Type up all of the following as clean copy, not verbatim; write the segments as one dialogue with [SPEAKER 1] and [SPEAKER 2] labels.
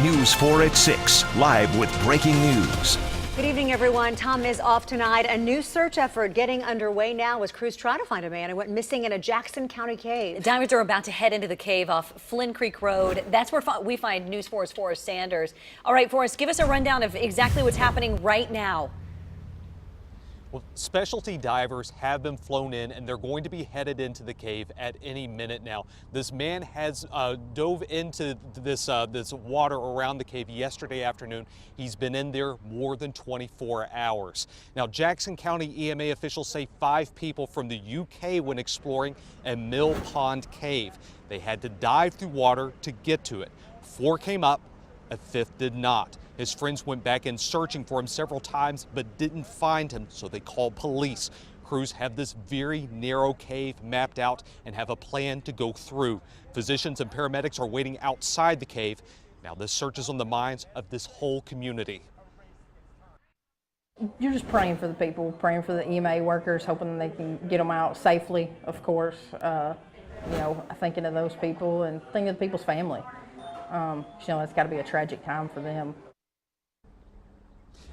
[SPEAKER 1] News 4 at 6, live with breaking news.
[SPEAKER 2] Good evening, everyone. Tom is off tonight. A new search effort getting underway now as crews try to find a man who went missing in a Jackson County cave.
[SPEAKER 3] Divers are about to head into the cave off Flynn Creek Road. That's where we find News 4's Forrest Sanders. All right, Forrest, give us a rundown of exactly what's happening right now.
[SPEAKER 4] Well, specialty divers have been flown in and they're going to be headed into the cave at any minute now. This man has dove into this water around the cave yesterday afternoon. He's been in there more than 24 hours. Now, Jackson County EMA officials say 5 people from the UK went exploring a Mill Pond cave. They had to dive through water to get to it. 4 came up, a 5th did not. His friends went back in searching for him several times but didn't find him, so they called police. Crews have this very narrow cave mapped out and have a plan to go through. Physicians and paramedics are waiting outside the cave. Now this search is on the minds of this whole community.
[SPEAKER 5] You're just praying for the people, praying for the EMA workers, hoping they can get them out safely, of course. You know, thinking of those people and thinking of the people's family. You know, it's got to be a tragic time for them.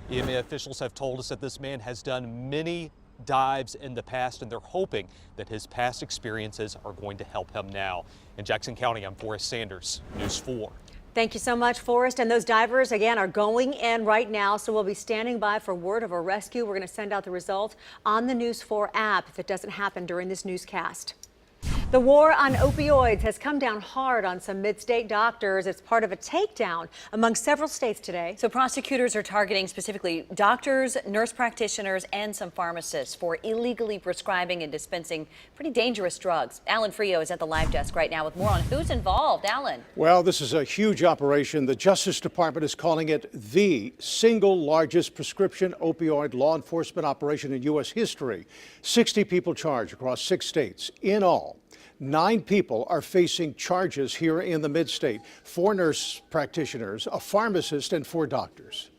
[SPEAKER 4] EMA officials have told us that this man has done many dives in the past, and they're hoping that his past experiences are going to help him now. In Jackson County, I'm Forrest Sanders, News 4.
[SPEAKER 2] Thank you so much, Forrest. And those divers, again, are going in right now, so we'll be standing by for word of a rescue. We're going to send out the result on the News 4 app if it doesn't happen during this newscast. The war on opioids has come down hard on some mid-state doctors. It's part of a takedown among several states today.
[SPEAKER 3] So prosecutors are targeting specifically doctors, nurse practitioners, and some pharmacists for illegally prescribing and dispensing pretty dangerous drugs. Alan Frio is at the live desk right now with more on who's involved. Alan.
[SPEAKER 6] Well, this is a huge operation. The Justice Department is calling it the single largest prescription opioid law enforcement operation in U.S. history. 60 people charged across 6 states. In all, 9 people are facing charges here in the mid-state. 4 nurse practitioners, a pharmacist, and 4 doctors.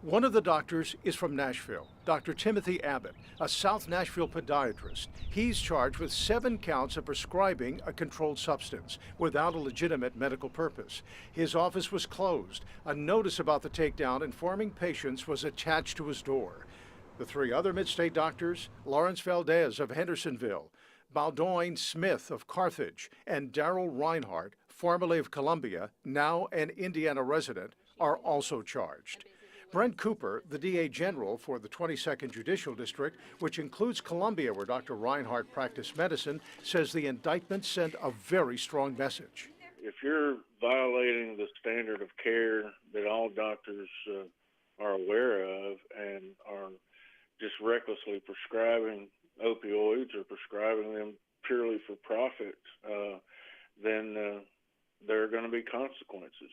[SPEAKER 6] One of the doctors is from Nashville, Dr. Timothy Abbott, a South Nashville podiatrist. He's charged with 7 counts of prescribing a controlled substance without a legitimate medical purpose. His office was closed. A notice about the takedown informing patients was attached to his door. The 3 other mid-state doctors, Lawrence Valdez of Hendersonville, Baldoyne Smith of Carthage, and Darrell Reinhardt, formerly of Columbia, now an Indiana resident, are also charged. Brent Cooper, the DA General for the 22nd Judicial District, which includes Columbia, where Dr. Reinhardt practiced medicine, says the indictment sent a very strong message.
[SPEAKER 7] If you're violating the standard of care that all doctors are aware of and are just recklessly prescribing opioids or prescribing them purely for profit, then there are going to be consequences.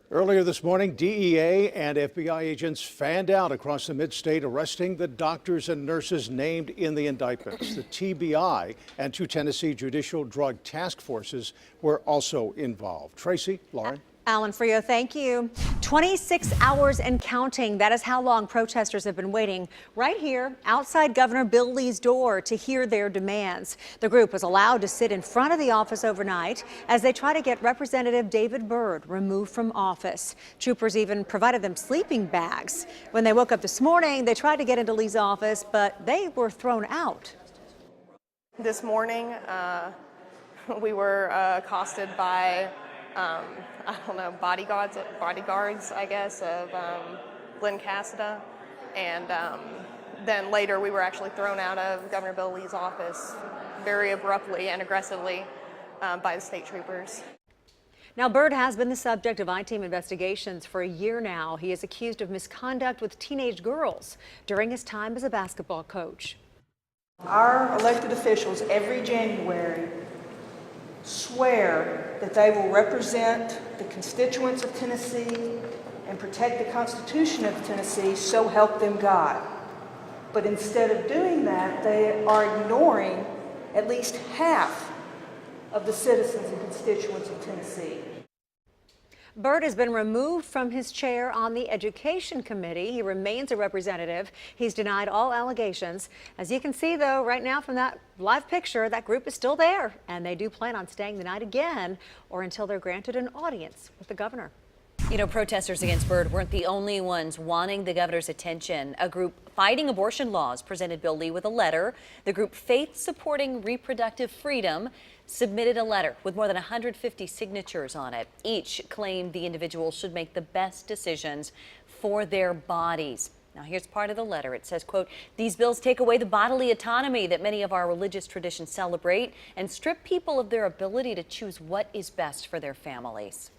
[SPEAKER 6] Earlier this morning, DEA and FBI agents fanned out across the mid-state, arresting the doctors and nurses named in the indictments. The TBI and 2 Tennessee Judicial Drug Task Forces were also involved. Tracy, Lauren.
[SPEAKER 2] Alan Frio, thank you. 26 hours and counting. That is how long protesters have been waiting right here outside Governor Bill Lee's door to hear their demands. The group was allowed to sit in front of the office overnight as they try to get Representative David Byrd removed from office. Troopers even provided them sleeping bags. When they woke up this morning, they tried to get into Lee's office, but they were thrown out.
[SPEAKER 8] This morning, we were accosted by I don't know, bodyguards, I guess, of Glenn Cassida. And then later we were actually thrown out of Governor Bill Lee's office very abruptly and aggressively by the state troopers.
[SPEAKER 2] Now, Byrd has been the subject of I-Team investigations for a year now. He is accused of misconduct with teenage girls during his time as a basketball coach.
[SPEAKER 9] Our elected officials every January swear that they will represent the constituents of Tennessee and protect the Constitution of Tennessee, so help them God. But instead of doing that, they are ignoring at least half of the citizens and constituents of Tennessee.
[SPEAKER 2] Byrd has been removed from his chair on the Education Committee. He remains a representative. He's denied all allegations. As you can see, though, right now from that live picture, that group is still there, and they do plan on staying the night again or until they're granted an audience with the governor.
[SPEAKER 3] You know, protesters against Byrd weren't the only ones wanting the governor's attention. A group fighting abortion laws presented Bill Lee with a letter. The group Faith Supporting Reproductive Freedom submitted a letter with more than 150 signatures on it. Each claimed the individual should make the best decisions for their bodies. Now, here's part of the letter. It says, quote, "These bills take away the bodily autonomy that many of our religious traditions celebrate and strip people of their ability to choose what is best for their families."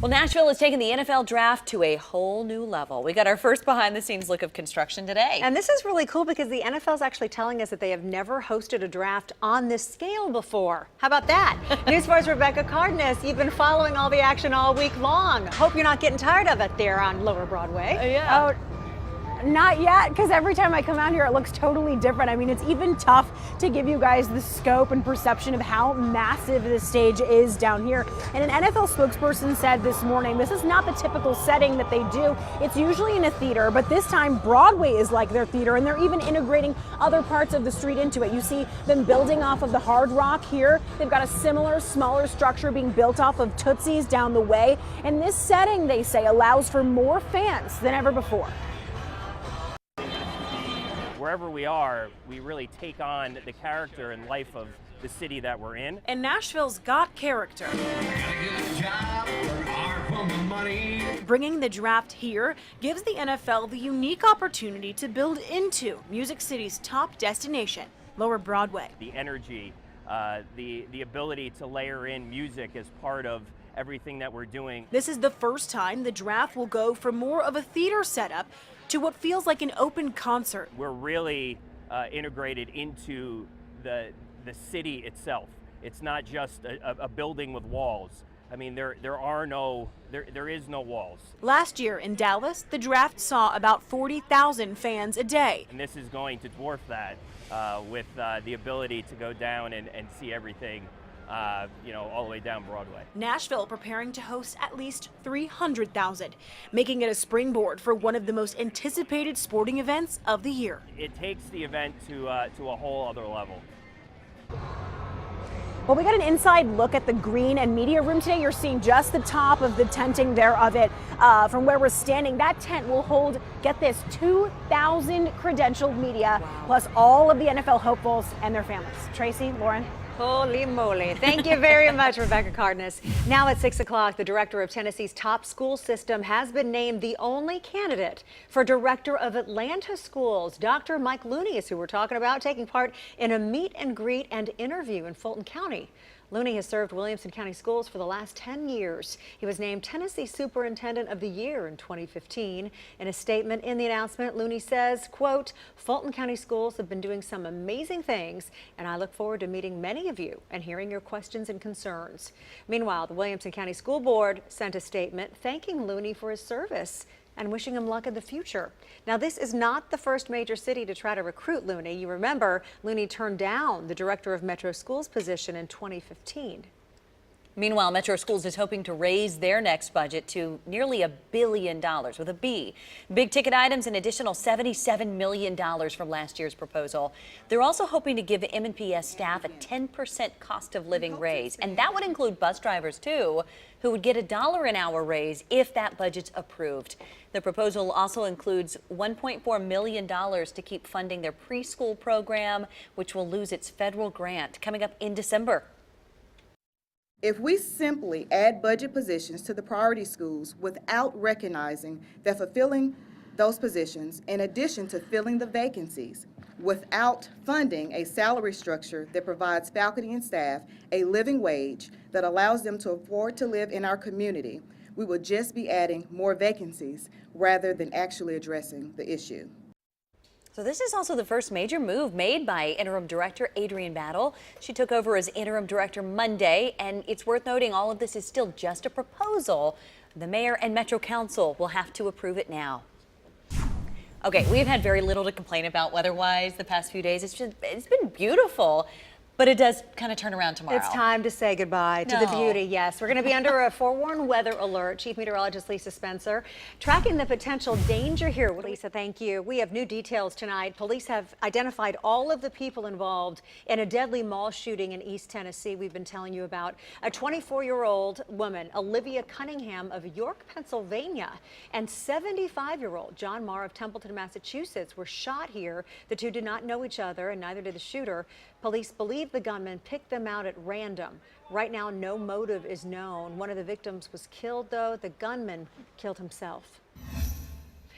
[SPEAKER 3] Well, Nashville has taken the NFL draft to a whole new level. We got our first behind-the-scenes look of construction today.
[SPEAKER 2] And this is really cool because the NFL is actually telling us that they have never hosted a draft on this scale before. How about that? News 4's Rebecca Cardenas, you've been following all the action all week long. Hope you're not getting tired of it there on Lower Broadway.
[SPEAKER 3] Yeah.
[SPEAKER 10] Oh, not yet, because every time I come out here, it looks totally different. I mean, it's even tough to give you guys the scope and perception of how massive this stage is down here. And an NFL spokesperson said this morning, this is not the typical setting that they do. It's usually in a theater, but this time Broadway is like their theater, and they're even integrating other parts of the street into it. You see them building off of the Hard Rock here. They've got a similar, smaller structure being built off of Tootsie's down the way. And this setting, they say, allows for more fans than ever before.
[SPEAKER 11] Wherever we are, we really take on the character and life of the city that we're in.
[SPEAKER 12] And Nashville's got character. Bringing the draft here gives the NFL the unique opportunity to build into Music City's top destination, Lower Broadway.
[SPEAKER 11] The energy, the ability to layer in music as part of everything that we're doing.
[SPEAKER 12] This is the first time the draft will go from more of a theater setup to what feels like an open concert.
[SPEAKER 11] We're really integrated into the city itself. It's not just a building with walls. I mean, there is no walls.
[SPEAKER 12] Last year in Dallas, the draft saw about 40,000 fans a day.
[SPEAKER 11] And this is going to dwarf that with the ability to go down and see everything all the way down Broadway.
[SPEAKER 12] Nashville preparing to host at least 300,000, making it a springboard for one of the most anticipated sporting events of the year.
[SPEAKER 11] It takes the event to a whole other level.
[SPEAKER 10] Well, we got an inside look at the green and media room today. You're seeing just the top of the tenting there of it. From where we're standing, that tent will hold, get this, 2,000 credentialed media, plus all of the NFL hopefuls and their families. Tracy, Lauren.
[SPEAKER 2] Holy moly. Thank you very much, Rebecca Cardenas. Now at 6 o'clock, the director of Tennessee's top school system has been named the only candidate for director of Atlanta schools. Dr. Mike Looney is who we're talking about, taking part in a meet and greet and interview in Fulton County. Looney has served Williamson County Schools for the last 10 years. He was named Tennessee Superintendent of the Year in 2015. In a statement in the announcement, Looney says, quote, "Fulton County Schools have been doing some amazing things, and I look forward to meeting many of you and hearing your questions and concerns." Meanwhile, the Williamson County School Board sent a statement thanking Looney for his service and wishing him luck in the future. Now, this is not the first major city to try to recruit Looney. You remember, Looney turned down the director of Metro Schools position in 2015.
[SPEAKER 3] Meanwhile, Metro Schools is hoping to raise their next budget to nearly $1 billion with a B. Big ticket items, an additional $77 million from last year's proposal. They're also hoping to give M&PS staff a 10% cost of living raise. And that would include bus drivers, too, who would get a $1 an hour raise if that budget's approved. The proposal also includes $1.4 million to keep funding their preschool program, which will lose its federal grant coming up in December.
[SPEAKER 13] If we simply add budget positions to the priority schools without recognizing that fulfilling those positions, in addition to filling the vacancies, without funding a salary structure that provides faculty and staff a living wage that allows them to afford to live in our community, we will just be adding more vacancies rather than actually addressing the issue.
[SPEAKER 3] So this is also the first major move made by interim director Adrienne Battle. She took over as interim director Monday, and it's worth noting all of this is still just a proposal. The mayor and Metro Council will have to approve it now. Okay, we've had very little to complain about weather-wise the past few days. It's been beautiful. But it does kind of turn around tomorrow.
[SPEAKER 2] It's time to say goodbye to the beauty. Yes, we're going to be under a forewarned weather alert. Chief Meteorologist Lisa Spencer tracking the potential danger here. Lisa, thank you. We have new details tonight. Police have identified all of the people involved in a deadly mall shooting in East Tennessee we've been telling you about. A 24-year-old woman, Olivia Cunningham of York, Pennsylvania, and 75-year-old John Marr of Templeton, Massachusetts were shot here. The two did not know each other, and neither did the shooter. Police believe the gunman picked them out at random. Right now, no motive is known. One of the victims was killed, though. The gunman killed himself.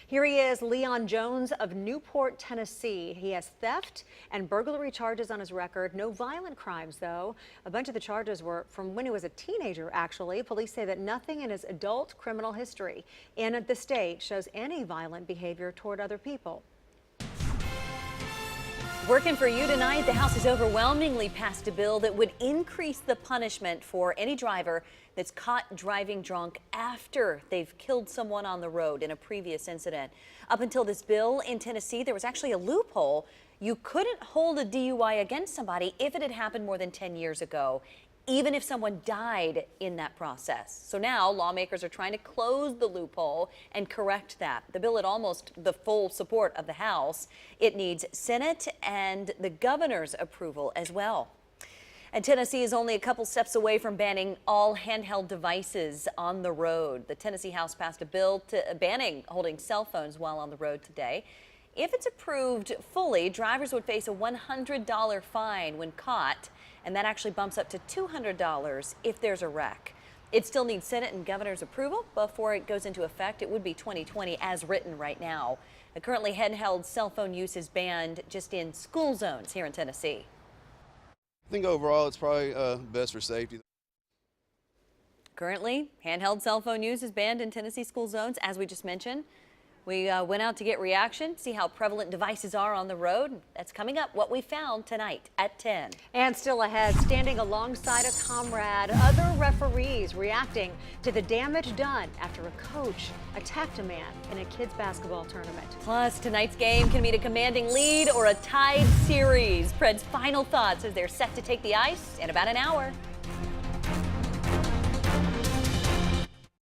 [SPEAKER 2] Here he is, Leon Jones of Newport, Tennessee. He has theft and burglary charges on his record. No violent crimes, though. A bunch of the charges were from when he was a teenager, actually. Police say that nothing in his adult criminal history in the state shows any violent behavior toward other people.
[SPEAKER 3] Working for you tonight, the House has overwhelmingly passed a bill that would increase the punishment for any driver that's caught driving drunk after they've killed someone on the road in a previous incident. Up until this bill in Tennessee, there was actually a loophole. You couldn't hold a DUI against somebody if it had happened more than 10 years ago, even if someone died in that process. So now lawmakers are trying to close the loophole and correct that. The bill had almost the full support of the House. It needs Senate and the governor's approval as well. And Tennessee is only a couple steps away from banning all handheld devices on the road. The Tennessee House passed a bill banning holding cell phones while on the road today. If it's approved fully, drivers would face a $100 fine when caught, and that actually bumps up to $200 if there's a wreck. It still needs Senate and governor's approval before it goes into effect. It would be 2020 as written right now. Currently, handheld cell phone use is banned just in school zones here in Tennessee.
[SPEAKER 14] I think overall it's probably best for safety.
[SPEAKER 3] Currently, handheld cell phone use is banned in Tennessee school zones, as we just mentioned. We went out to get reaction, see how prevalent devices are on the road. That's coming up, what we found tonight at 10.
[SPEAKER 2] And still ahead, standing alongside a comrade, other referees reacting to the damage done after a coach attacked a man in a kids basketball tournament.
[SPEAKER 3] Plus, tonight's game can mean a commanding lead or a tied series. Pred's final thoughts as they're set to take the ice in about an hour.